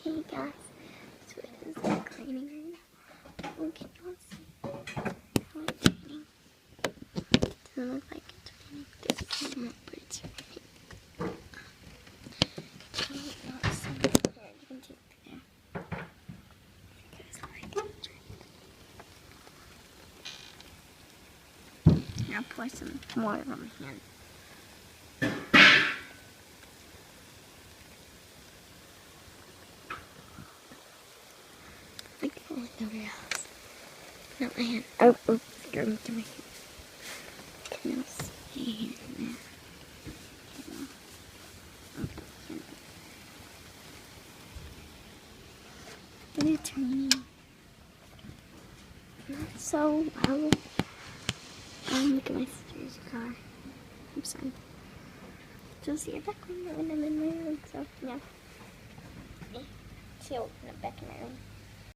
Hey guys, so it is like raining right now. We cannot see how it's raining. It doesn't look like it's raining this camera, but it's raining. Can you not see? Here, you can take it there. You guys like it. Now pour some more on my hand. Like nobody else. Not my hand. Oh, you're into my hand. Can you see here? And it's raining. Not so loud. Look at my sister's car. I'm sorry. You'll see it back window when I'm in my room. So, yeah. See, I'll open it back in my room.